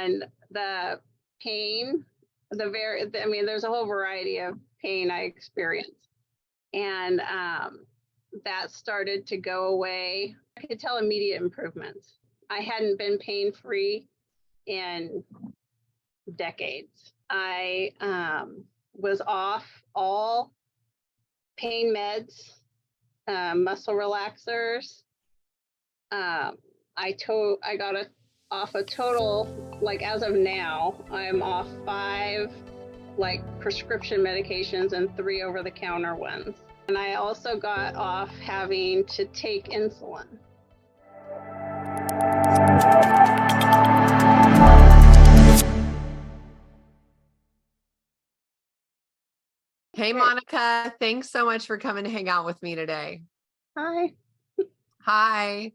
And the pain, I mean, there's a whole variety of pain I experienced. And that started to go away. I could tell immediate improvements. I hadn't been pain-free in decades. I was off all pain meds, muscle relaxers. I got off a total, like as of now, I'm off 5 like prescription medications and 3 over-the-counter ones. And I also got off having to take insulin. Hey, Monica, thanks so much for coming to hang out with me today. Hi. Hi.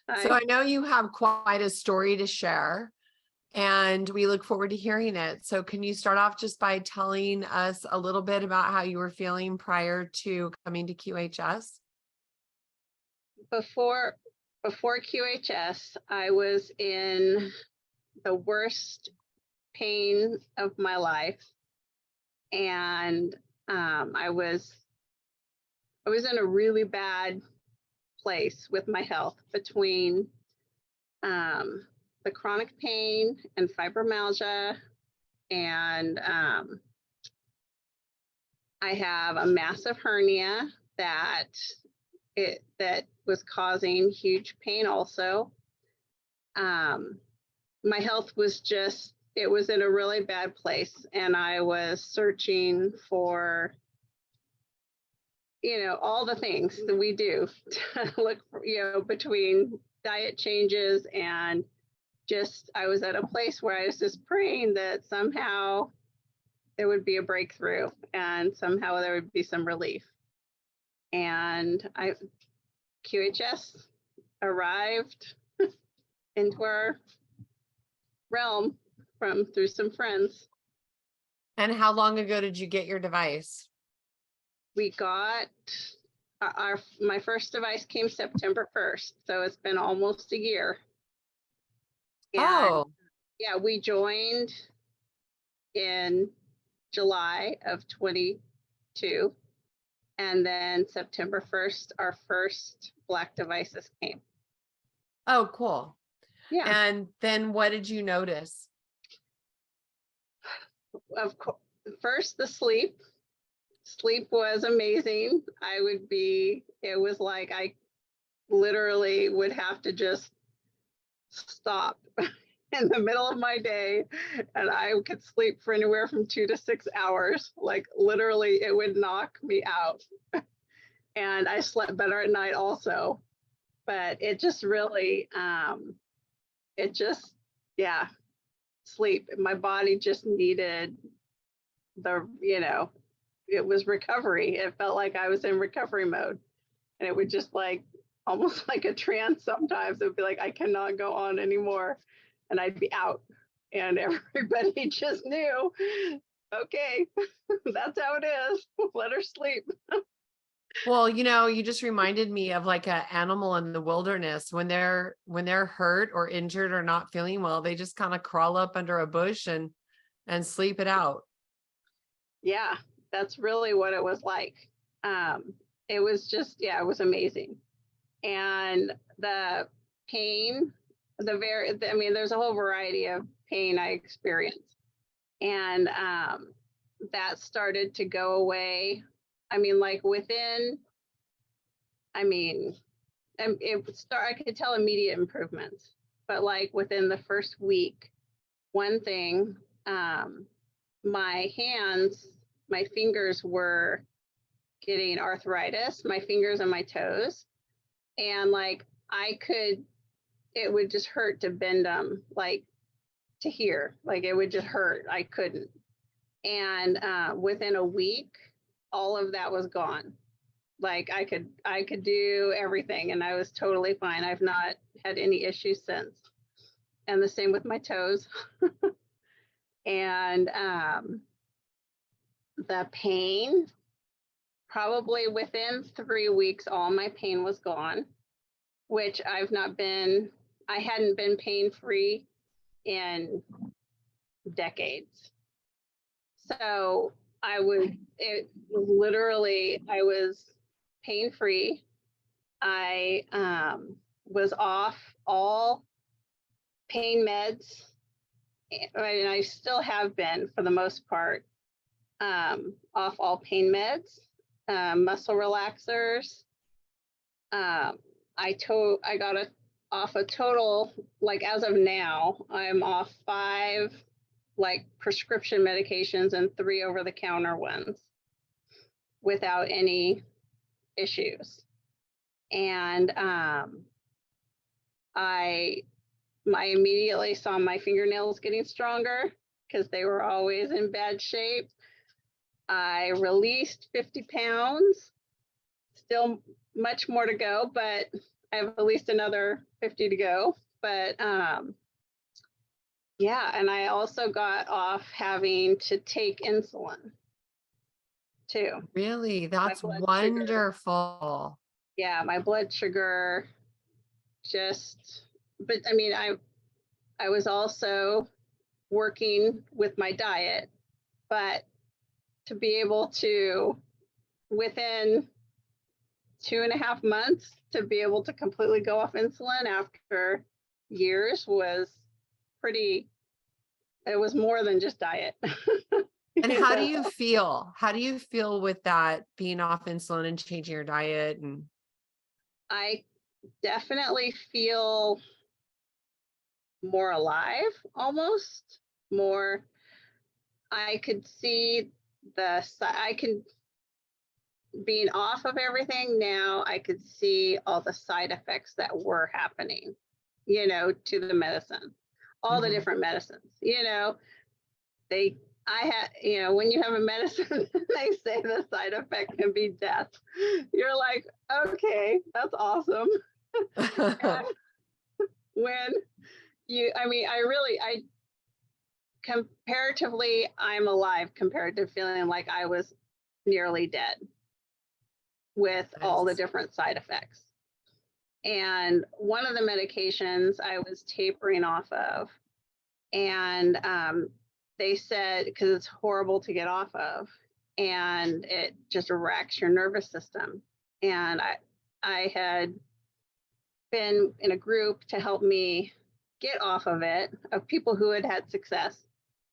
Hi. So I know you have quite a story to share, and we look forward to hearing it. So can you start off just by telling us a little bit about how you were feeling prior to coming to QHS? Before QHS, I was in the worst pain of my life, and I was in a really bad place with my health between the chronic pain and fibromyalgia, and I have a massive hernia that was causing huge pain also. My health was it was in a really bad place, and I was searching for, all the things that we do to look for, between diet changes and I was at a place where I was just praying that somehow there would be a breakthrough and somehow there would be some relief. And QHS arrived into our realm through some friends. And how long ago did you get your device? We got my first device came September 1st, so it's been almost a year. And yeah, we joined in July of 22, and then September 1st, our first Black devices came. Oh, cool. Yeah. And then what did you notice? Of course, first the sleep. Sleep was amazing. It was like I literally would have to just stop in the middle of my day, and I could sleep for anywhere from 2 to 6 hours. Like literally, it would knock me out. And I slept better at night also. But it just really, sleep. My body just needed it was recovery. It felt like I was in recovery mode, and it would just almost like a trance. Sometimes it would be like, I cannot go on anymore, and I'd be out, and everybody just knew, okay, that's how it is. Let her sleep. Well, you just reminded me of like an animal in the wilderness. When they're hurt or injured or not feeling well, they just kind of crawl up under a bush and sleep it out. Yeah, that's really what it was like. It was just, it was amazing. And the pain, there's a whole variety of pain I experienced. And that started to go away. I could tell immediate improvements, but within the first week, one thing, my fingers were getting arthritis, my fingers and my toes. And it would just hurt to bend them, to here, it would just hurt. I couldn't. And within a week, all of that was gone. I could do everything, and I was totally fine. I've not had any issues since. And the same with my toes. And the pain, probably within 3 weeks, all my pain was gone, which I hadn't been pain-free in decades. So I was pain-free. I was off all pain meds, and I still have been for the most part, off all pain meds, muscle relaxers. I got off a total, like as of now, I'm off 5 like prescription medications and 3 over-the-counter ones without any issues. And I immediately saw my fingernails getting stronger because they were always in bad shape. I released 50 pounds, still much more to go, but I have at least another 50 to go. But yeah, and I also got off having to take insulin too. Really? That's wonderful. Yeah, my blood sugar but I mean, I was also working with my diet, but to be able to, within 2.5 months, to be able to completely go off insulin after years was it was more than just diet. And how do you feel? How do you feel with that, being off insulin and changing your diet? And I definitely feel more alive, almost more. I could see being off of everything now, I could see all the side effects that were happening, to the medicine, all the different medicines, when you have a medicine, they say the side effect can be death. You're like, okay, that's awesome. When comparatively, I'm alive compared to feeling like I was nearly dead with all the different side effects. And one of the medications I was tapering off of, and they said, because it's horrible to get off of, and it just wrecks your nervous system. And I had been in a group to help me get off of it, of people who had had success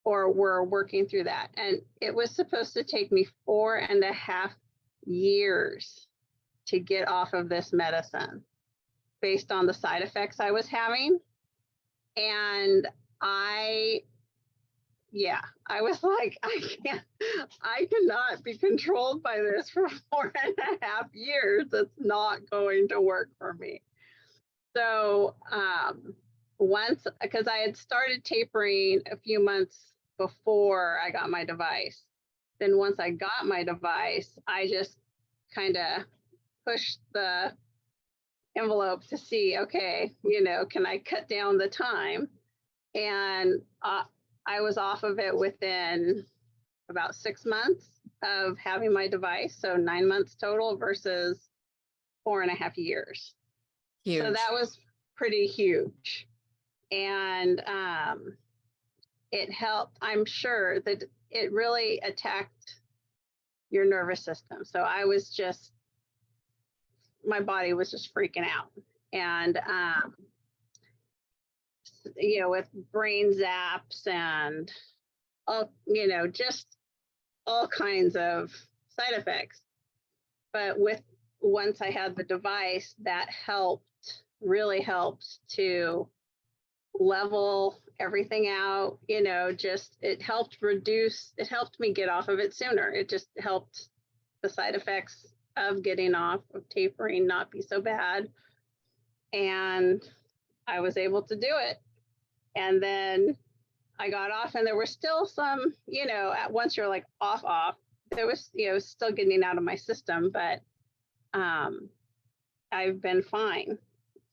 or were working through that. And it was supposed to take me 4.5 years to get off of this medicine based on the side effects I was having. And I was like, I cannot be controlled by this for 4.5 years. It's not going to work for me. So because I had started tapering a few months before I got my device, then once I got my device, I just kind of pushed the envelope to see, okay, can I cut down the time? And I was off of it within about 6 months of having my device. So 9 months total versus 4.5 years. Huge. So that was pretty huge. And it helped. I'm sure that it really attacked your nervous system. So my body was just freaking out. And, with brain zaps and just all kinds of side effects. But once I had the device, that really helped to level everything out, it helped me get off of it sooner. It just helped the side effects of getting off of tapering not be so bad. And I was able to do it. And then I got off, and there were still some, once you're like off, there was, still getting out of my system, but I've been fine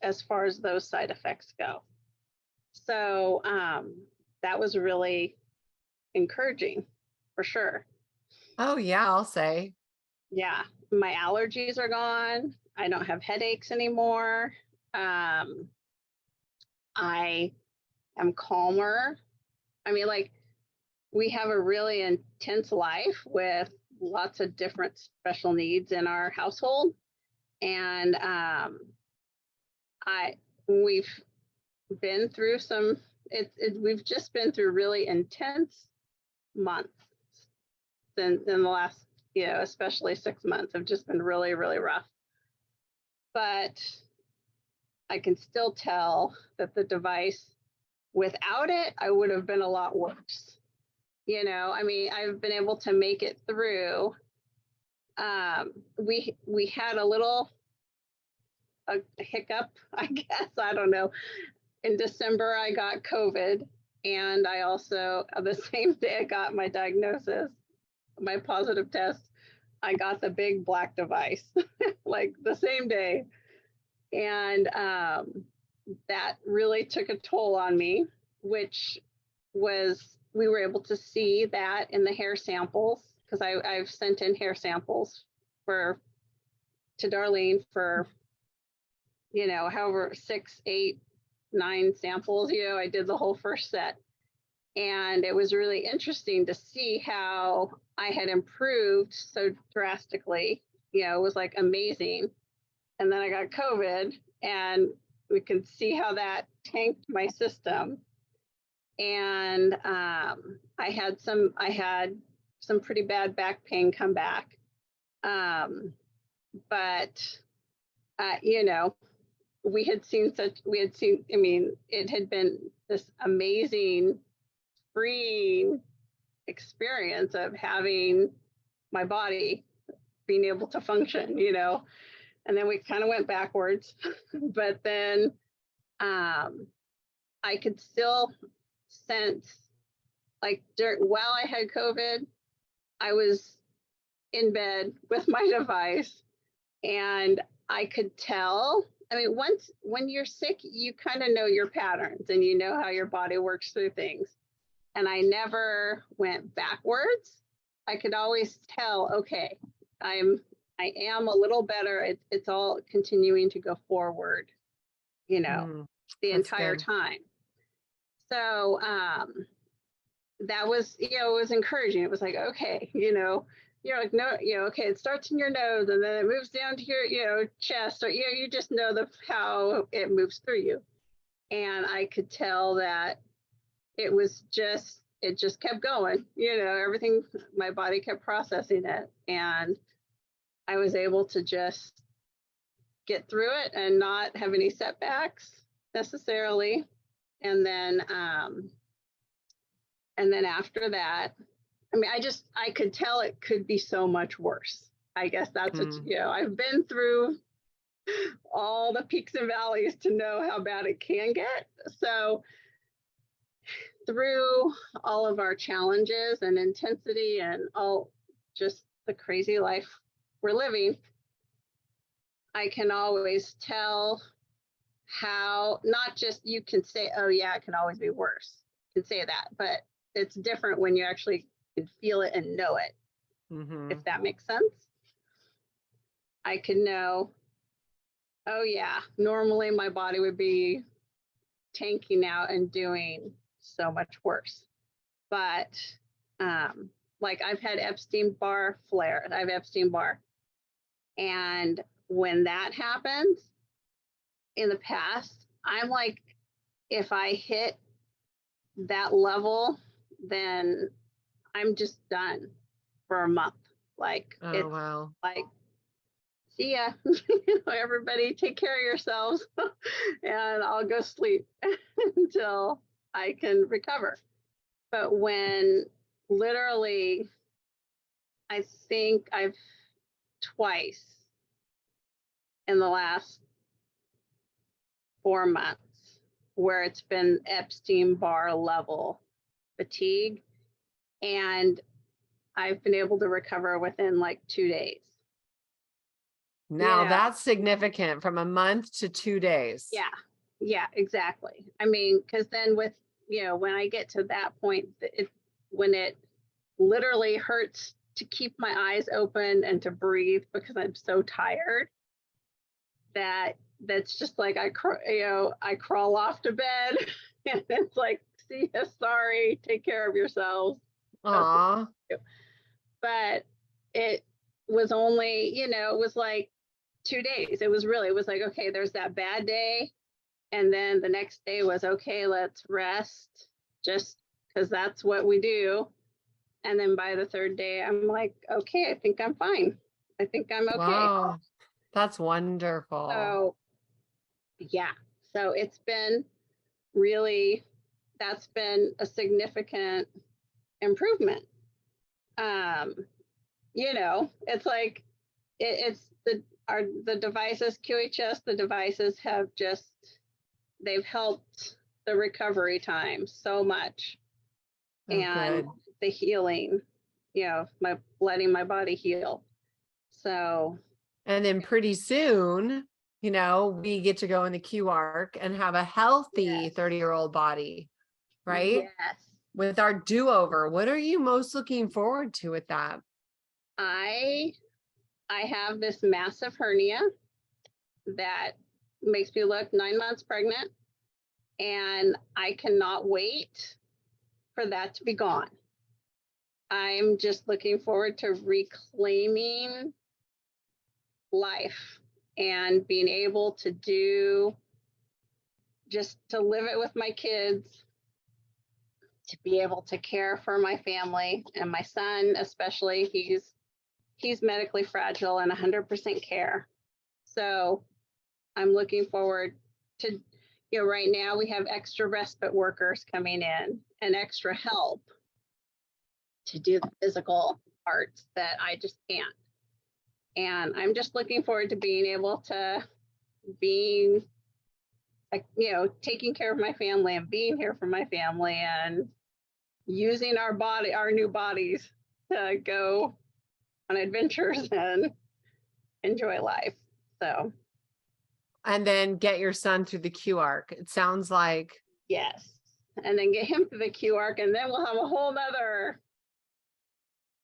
as far as those side effects go. So that was really encouraging, for sure. Oh yeah, I'll say. Yeah, my allergies are gone. I don't have headaches anymore. I am calmer. I mean, like, we have a really intense life with lots of different special needs in our household. And we've been through we've just been through really intense months in the last, especially 6 months have just been really, really rough. But I can still tell that the device, without it, I would have been a lot worse. I mean, I've been able to make it through. We had a hiccup, I guess. I don't know. In December, I got COVID, and I also, the same day I got my diagnosis, my positive test, I got the big black device, like the same day. And that really took a toll on me, which was, we were able to see that in the hair samples, because I've sent in hair samples to Darlene for, however, 6, 8, 9 samples, I did the whole first set. And it was really interesting to see how I had improved so drastically. It was like amazing. And then I got COVID, and we can see how that tanked my system. And I had some pretty bad back pain come back. But we had seen, I mean, it had been this amazing freeing experience of having my body being able to function, and then we kind of went backwards. But then I could still sense, like, while I had COVID, I was in bed with my device, and I could tell. I mean, when you're sick, you kind of know your patterns and you know how your body works through things. And I never went backwards. I could always tell, okay, I am a little better. It's all continuing to go forward, the entire time. So that was, it was encouraging. It was like, okay, you're like, no, okay, it starts in your nose and then it moves down to your, chest, or, you just know how it moves through you. And I could tell that it just kept going, everything, my body kept processing it. And I was able to just get through it and not have any setbacks necessarily. And then after that, I mean, I could tell it could be so much worse. I guess that's what, I've been through all the peaks and valleys to know how bad it can get. So through all of our challenges and intensity and all just the crazy life we're living, I can always tell how, not just you can say, oh yeah, it can always be worse. You can say that, but it's different when you actually can feel it and know it, if that makes sense. I could know, oh yeah, normally my body would be tanking out and doing so much worse. But like, I've had Epstein barr flare. I have Epstein barr. And when that happens in the past, I'm like, if I hit that level, then I'm just done for a month. Like, wow. Like, see ya. Everybody take care of yourselves and I'll go sleep until I can recover. But when literally, I think I've twice in the last 4 months where it's been Epstein barr level fatigue, and I've been able to recover within like 2 days. Now that's significant, from a month to 2 days. Yeah, exactly. I mean, because then with, when I get to that point, when it literally hurts to keep my eyes open and to breathe because I'm so tired, that's just like, I crawl off to bed and it's like, see ya, sorry, take care of yourselves. Aw. But it was only, it was like 2 days. It was like, okay, there's that bad day. And then the next day was, okay, let's rest just because that's what we do. And then by the third day, I'm like, okay, I think I'm fine. I think I'm okay. Wow. That's wonderful. So, yeah. So it's been really, that's been a significant improvement. It's like it's the devices, QHS, the devices have just, they've helped the recovery time so much. Oh, And good. the healing, my letting my body heal. So, And then pretty soon, we get to go in the Q arc and have a healthy yes, 30-year-old body, right? yes, With our do-over. What are you most looking forward to with that? I have this massive hernia that makes me look 9 months pregnant, and I cannot wait for that to be gone. I'm just looking forward to reclaiming life and being able to just to live it with my kids, to be able to care for my family and my son, especially. He's medically fragile and 100% care. So I'm looking forward to, right now we have extra respite workers coming in and extra help to do the physical parts that I just can't. And I'm just looking forward to being able to being, taking care of my family and being here for my family and using our new bodies to go on adventures and enjoy life. So. And then get your son through the Q arc. It sounds like. Yes. And then get him through the Q arc, and then we'll have a whole nother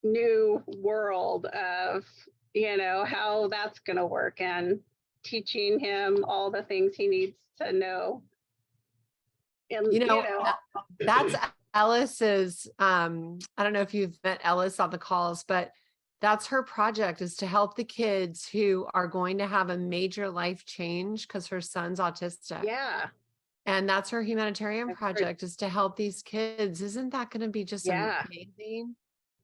new world of, how that's going to work and teaching him all the things he needs to know. And, that's Ellis's, I don't know if you've met Ellis on the calls, but that's her project, is to help the kids who are going to have a major life change because her son's autistic. Yeah. And that's her humanitarian project, is to help these kids. Isn't that going to be just amazing?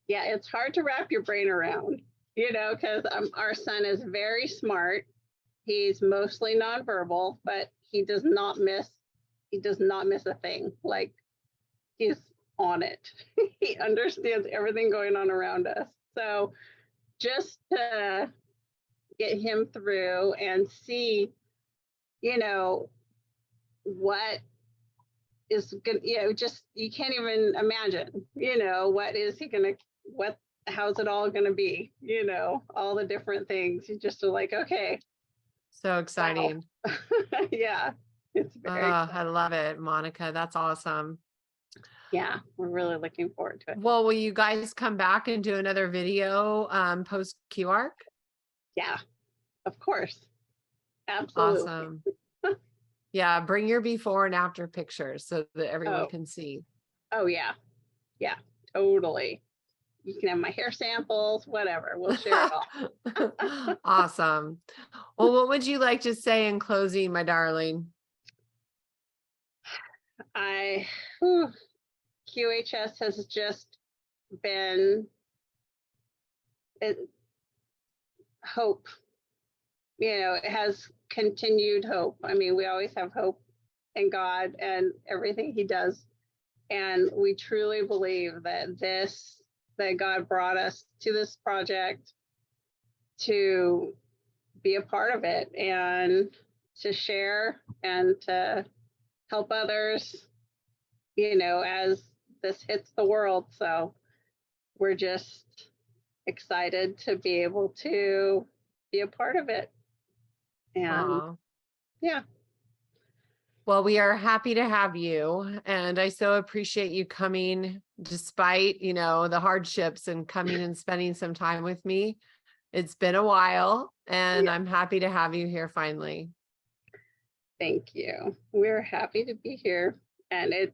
Yeah, it's hard to wrap your brain around, because our son is very smart. He's mostly nonverbal, but he does not miss a thing. Like, he's on it. He understands everything going on around us. So just to get him through and see, what is good, just, you can't even imagine, what is he gonna, how's it all gonna be, all the different things. You just are like, okay. So exciting. Wow. Yeah, it's very exciting. I love it, Monica. That's awesome. Yeah, we're really looking forward to it. Well, will you guys come back and do another video post Q arc? Yeah, of course. Absolutely. Awesome. Yeah, bring your before and after pictures so that everyone can see. Oh, yeah. Yeah, totally. You can have my hair samples, whatever. We'll share it all. Awesome. Well, what would you like to say in closing, my darling? QHS has just been hope. It has continued hope. I mean, we always have hope in God and everything he does. And we truly believe that God brought us to this project to be a part of it and to share and to help others, as this hits the world. So we're just excited to be able to be a part of it. And yeah. Well, we are happy to have you. And I so appreciate you coming despite, the hardships, and coming and spending some time with me. It's been a while, and I'm happy to have you here finally. Thank you. We're happy to be here. And it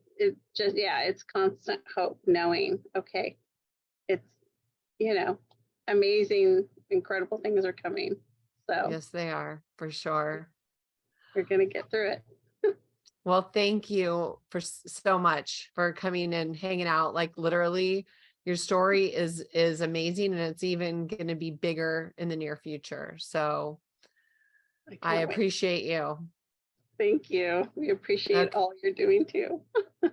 just, it's constant hope, knowing, okay, it's, amazing, incredible things are coming. So Yes, they are, for sure. we're going to get through it. Well, thank you for so much for coming and hanging out. Like literally, your story is amazing, and it's even going to be bigger in the near future. So I can't wait. appreciate you. Thank you. We appreciate all you're doing too.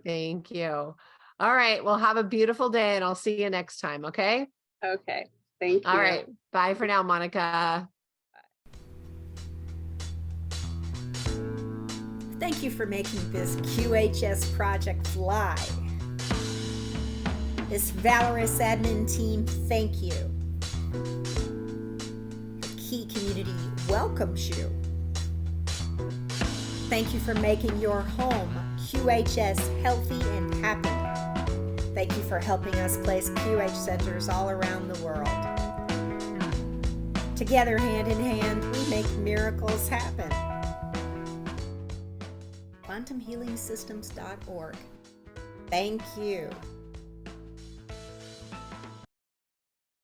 Thank you. All right. Well, have a beautiful day, and I'll see you next time. Okay. Okay. Thank you. All right. Bye for now, Monica. Thank you for making this QHS project fly. This valorous admin team, thank you. The Key community welcomes you. Thank you for making your home QHS healthy and happy. Thank you for helping us place QH centers all around the world. Together, hand in hand, we make miracles happen. QuantumHealingSystems.org. Thank you.